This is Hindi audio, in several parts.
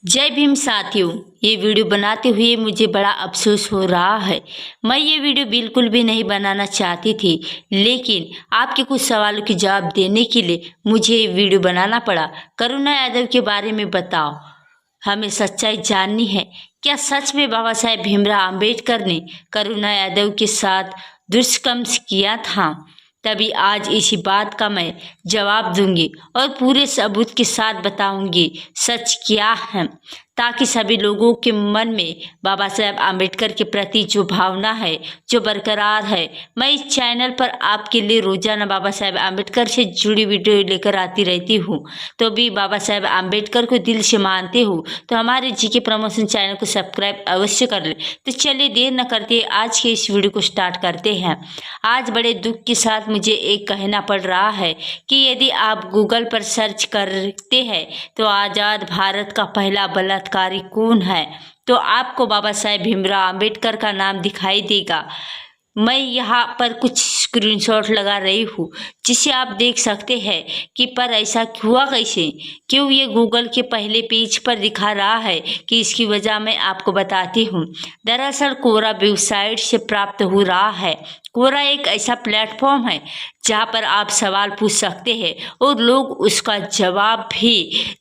जय भीम साथियों, ये वीडियो बनाते हुए मुझे बड़ा अफसोस हो रहा है। मैं ये वीडियो बिल्कुल भी नहीं बनाना चाहती थी, लेकिन आपके कुछ सवालों के जवाब देने के लिए मुझे ये वीडियो बनाना पड़ा। करुणा यादव के बारे में बताओ, हमें सच्चाई जाननी है। क्या सच में बाबा साहेब भीमराव अंबेडकर ने करुणा यादव के साथ दुष्कर्म किया था? तभी आज इसी बात का मैं जवाब दूंगी और पूरे सबूत के साथ बताऊंगी सच क्या है, ताकि सभी लोगों के मन में बाबा साहेब आम्बेडकर के प्रति जो भावना है, जो बरकरार है। मैं इस चैनल पर आपके लिए रोजाना बाबा साहेब आम्बेडकर से जुड़ी वीडियो लेकर आती रहती हूँ। तो भी बाबा साहेब आम्बेडकर को दिल से मानते हो तो हमारे जीके प्रमोशन चैनल को सब्सक्राइब अवश्य कर ले। तो चलिए देर न करते आज के इस वीडियो को स्टार्ट करते हैं। आज बड़े दुख के साथ मुझे एक कहना पड़ रहा है कि यदि आप गूगल पर सर्च करते हैं तो आज़ाद भारत का पहला बलात्कारी कौन है, तो आपको बाबा साहेब भीमराव अंबेडकर का नाम दिखाई देगा। मैं यहाँ पर कुछ स्क्रीनशॉट लगा रही हूँ जिसे आप देख सकते हैं कि पर ऐसा हुआ कैसे, क्यों ये गूगल के पहले पेज पर दिखा रहा है कि इसकी वजह मैं आपको बताती हूँ। दरअसल कोरा वेबसाइट से प्राप्त हो रहा है। कोरा एक ऐसा प्लेटफॉर्म है जहाँ पर आप सवाल पूछ सकते हैं और लोग उसका जवाब भी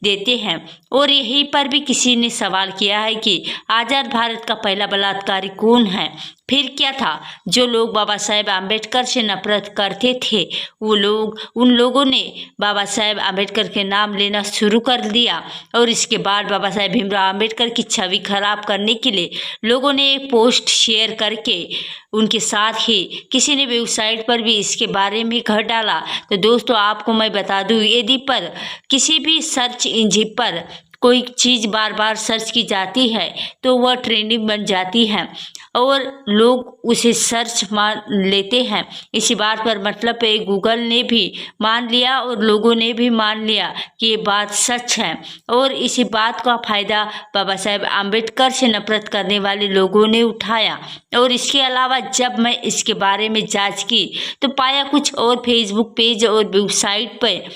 देते हैं। और यहीं पर भी किसी ने सवाल किया है कि आज़ाद भारत का पहला बलात्कारी कौन है। फिर क्या था, जो लोग बाबा साहेब आम्बेडकर से नफरत करते थे उन लोगों ने बाबा साहेब आम्बेडकर के नाम लेना शुरू कर दिया। और इसके बाद बाबा साहेब भीमराव आम्बेडकर की छवि खराब करने के लिए लोगों ने एक पोस्ट शेयर करके उनके साथ ही किसी ने वेबसाइट पर भी इसके बारे में कह डाला। तो दोस्तों आपको मैं बता दूं, यदि पर किसी भी सर्च इंजन पर कोई चीज़ बार बार सर्च की जाती है तो वह ट्रेंडिंग बन जाती है और लोग उसे सर्च मान लेते हैं। इसी बात पर मतलब है गूगल ने भी मान लिया और लोगों ने भी मान लिया कि ये बात सच है। और इसी बात का फायदा बाबा साहेब आम्बेडकर से नफरत करने वाले लोगों ने उठाया। और इसके अलावा जब मैं इसके बारे में जांच की तो पाया कुछ और फेसबुक पेज और वेबसाइट पर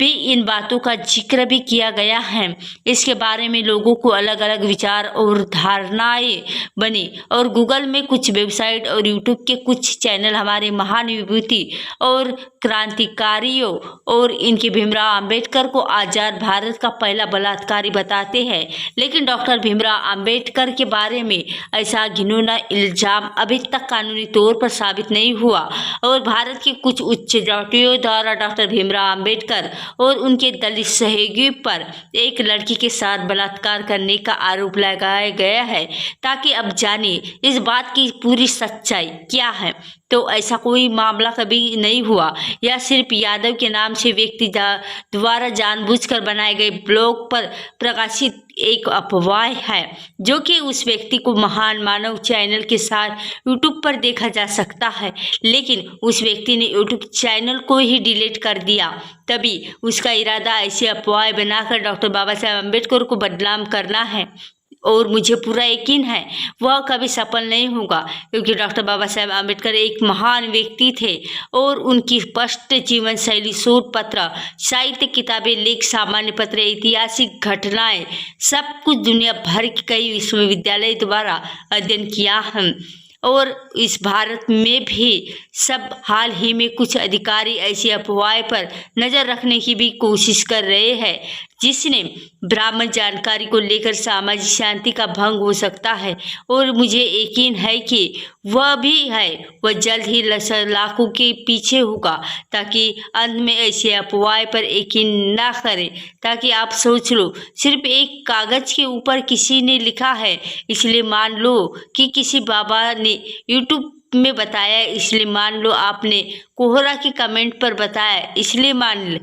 भी इन बातों का जिक्र भी किया गया है। इसके बारे में लोगों को अलग अलग विचार और धारणाएं बनी। और गूगल में कुछ वेबसाइट और यूट्यूब के कुछ चैनल हमारे महान विभूति और क्रांतिकारियों और इनके भीमराव अंबेडकर को आज़ाद भारत का पहला बलात्कारी बताते हैं, लेकिन डॉक्टर भीमराव अंबेडकर के बारे में ऐसा घिनौना इल्जाम अभी तक कानूनी तौर पर साबित नहीं हुआ। और भारत के कुछ उच्च जातियों द्वारा डॉक्टर भीमराव अंबेडकर और उनके दलित सहयोगी पर एक लड़की के साथ बलात्कार करने का आरोप लगाया गया है। ताकि अब जानिए इस बात की पूरी सच्चाई क्या है। तो ऐसा कोई मामला कभी नहीं हुआ, यह सिर्फ यादव के नाम से व्यक्ति द्वारा जानबूझकर बनाए गए ब्लॉग पर प्रकाशित एक अफवाह है, जो कि उस व्यक्ति को महान मानव चैनल के साथ यूट्यूब पर देखा जा सकता है, लेकिन उस व्यक्ति ने यूट्यूब चैनल को ही डिलीट कर दिया। तभी उसका इरादा ऐसी अफवाह बनाकर डॉक्टर बाबा साहेब अम्बेडकर को बदनाम करना है। और मुझे पूरा यकीन है वह कभी सफल नहीं होगा, क्योंकि डॉक्टर बाबा साहेब आम्बेडकर एक महान व्यक्ति थे और उनकी स्पष्ट जीवन शैली, शोध पत्र, साहित्य किताबें, लेख, सामान्य पत्र, ऐतिहासिक घटनाएं सब कुछ दुनिया भर के कई विश्वविद्यालय द्वारा अध्ययन किया है। और इस भारत में भी सब हाल ही में कुछ अधिकारी ऐसी अफवाह पर नज़र रखने की भी कोशिश कर रहे हैं जिसने ब्राह्मण जानकारी को लेकर सामाजिक शांति का भंग हो सकता है। और मुझे यकीन है कि वह भी है, वह जल्द ही लाखों के पीछे होगा, ताकि अंत में ऐसे अफवाह पर यकीन ना करें। ताकि आप सोच लो, सिर्फ एक कागज के ऊपर किसी ने लिखा है इसलिए मान लो कि किसी बाबा ने यूट्यूब में बताया इसलिए मान लो, आपने कोहरा के कमेंट पर बताया इसलिए मान लो।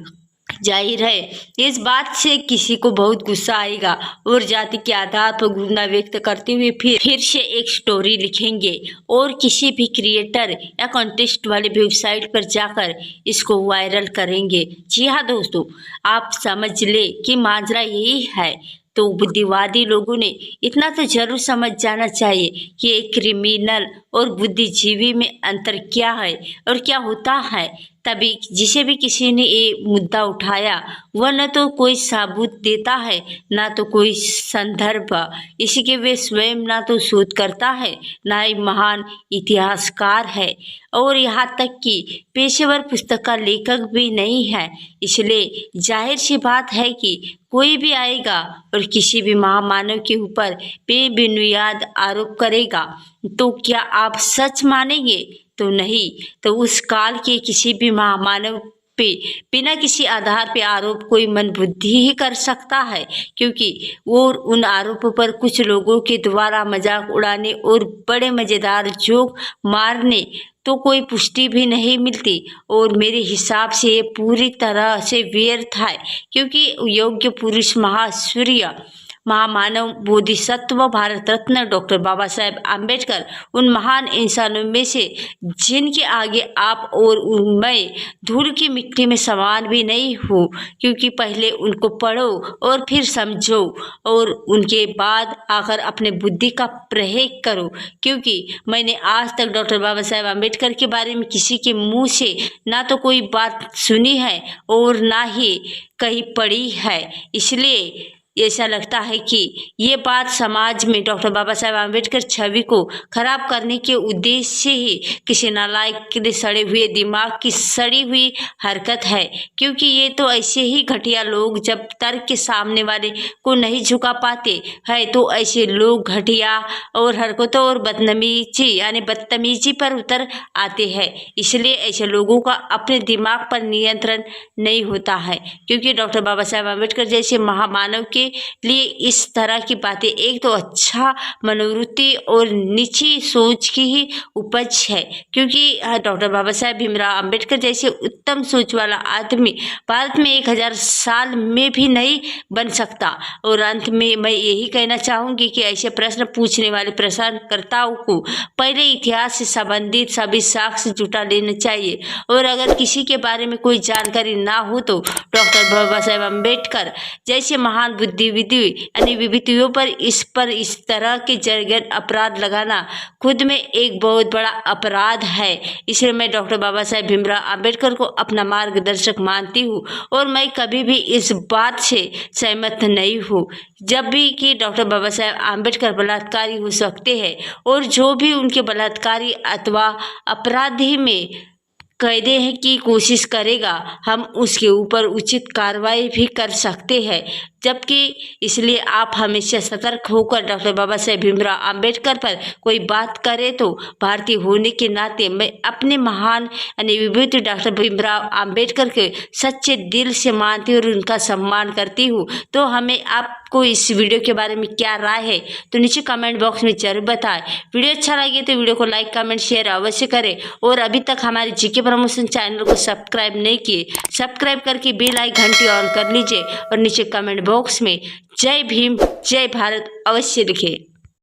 जाहिर है इस बात से किसी को बहुत गुस्सा आएगा और जाति के आधार पर घृणा व्यक्त करते हुए फिर से एक स्टोरी लिखेंगे और किसी भी क्रिएटर या कॉन्टेस्ट वाले वेबसाइट पर जाकर इसको वायरल करेंगे। जी हाँ दोस्तों, आप समझ ले कि माजरा यही है। तो बुद्धिवादी लोगों ने इतना तो जरूर समझ जाना चाहिए कि एक क्रिमिनल और बुद्धिजीवी में अंतर क्या है और क्या होता है। तभी जिसे भी किसी ने ये मुद्दा उठाया वह न तो कोई सबूत देता है ना तो कोई संदर्भ, इसी के वे स्वयं ना तो शोध करता है ना ही महान इतिहासकार है और यहाँ तक कि पेशेवर पुस्तक का लेखक भी नहीं है। इसलिए जाहिर सी बात है कि कोई भी आएगा और किसी भी महामानव के ऊपर बेबुनियाद आरोप करेगा तो क्या आप सच मानेंगे? तो नहीं, तो उस काल के किसी भी महामानव पे बिना किसी आधार पे आरोप कोई मंदबुद्धि ही कर सकता है, क्योंकि वो उन आरोपों पर कुछ लोगों के द्वारा मजाक उड़ाने और बड़े मज़ेदार जोक मारने तो कोई पुष्टि भी नहीं मिलती। और मेरे हिसाब से ये पूरी तरह से व्यर्थ है, क्योंकि योग्य पुरुष महासूर्य महामानव बोधिसत्व भारत रत्न डॉक्टर बाबा साहेब आम्बेडकर उन महान इंसानों में से जिनके आगे आप और मैं धूल की मिट्टी में समान भी नहीं हो, क्योंकि पहले उनको पढ़ो और फिर समझो और उनके बाद आकर अपने बुद्धि का प्रयोग करो। क्योंकि मैंने आज तक डॉक्टर बाबा साहेब आम्बेडकर के बारे में किसी के मुंह से ना तो कोई बात सुनी है और ना ही कहीं पढ़ी है, इसलिए ऐसा लगता है कि ये बात समाज में डॉक्टर बाबा साहेब आम्बेडकर छवि को खराब करने के उद्देश्य से ही किसी नालायक के सड़े हुए दिमाग की सड़ी हुई हरकत है। क्योंकि ये तो ऐसे ही घटिया लोग जब तर्क के सामने वाले को नहीं झुका पाते हैं तो ऐसे लोग घटिया और हरकतों और बदतमीजी यानी बदतमीजी पर उतर आते हैं। इसलिए ऐसे लोगों का अपने दिमाग पर नियंत्रण नहीं होता है, क्योंकि डॉक्टर बाबा साहेब आम्बेडकर जैसे महामानव के लिए इस तरह की बातें एक तो अच्छा मनोवृत्ति और निची सोच की ही उपज है। क्योंकि डॉक्टर बाबा साहेब भीमराव अंबेडकर जैसे उत्तम सोच वाला आदमी भारत में 1000 साल में भी नहीं बन सकता। और अंत में मैं यही कहना चाहूँगी कि ऐसे प्रश्न पूछने वाले प्रश्नकर्ताओं को पहले इतिहास से संबंधित सभी साक्ष्य जुटा लेना चाहिए, और अगर किसी के बारे में कोई जानकारी ना हो तो डॉक्टर बाबा साहेब अम्बेडकर जैसे महान बुद्धिविधि यानी विभूतियों पर इस तरह के जघन्य अपराध लगाना खुद में एक बहुत बड़ा अपराध है। इसलिए मैं डॉक्टर बाबा साहेब भीमराव अम्बेडकर को अपना मार्गदर्शक मानती हूँ और मैं कभी भी इस बात से सहमत नहीं हूँ जब भी कि डॉक्टर बाबा साहेब अम्बेडकर बलात्कारी हो सकते हैं, और जो भी उनके बलात्कारी अथवा अपराधी में कैदे हैं की कोशिश करेगा हम उसके ऊपर उचित कार्रवाई भी कर सकते हैं। जबकि इसलिए आप हमेशा सतर्क होकर डॉक्टर बाबा साहेब भीमराव अम्बेडकर पर कोई बात करे तो भारतीय होने के नाते मैं अपने महान यानी विभूति डॉक्टर भीमराव अम्बेडकर के सच्चे दिल से मानती हूँ और उनका सम्मान करती हूँ। तो हमें आपको इस वीडियो के बारे में क्या राय है तो नीचे कमेंट बॉक्स में जरूर बताएं। वीडियो अच्छा लगे तो वीडियो को लाइक कमेंट शेयर अवश्य करें, और अभी तक हमारे जीके प्रमोशन चैनल को सब्सक्राइब नहीं किए सब्सक्राइब करके बेल आइकन घंटी ऑन कर लीजिए और नीचे कमेंट बॉक्स में जय भीम जय भारत अवश्य लिखें।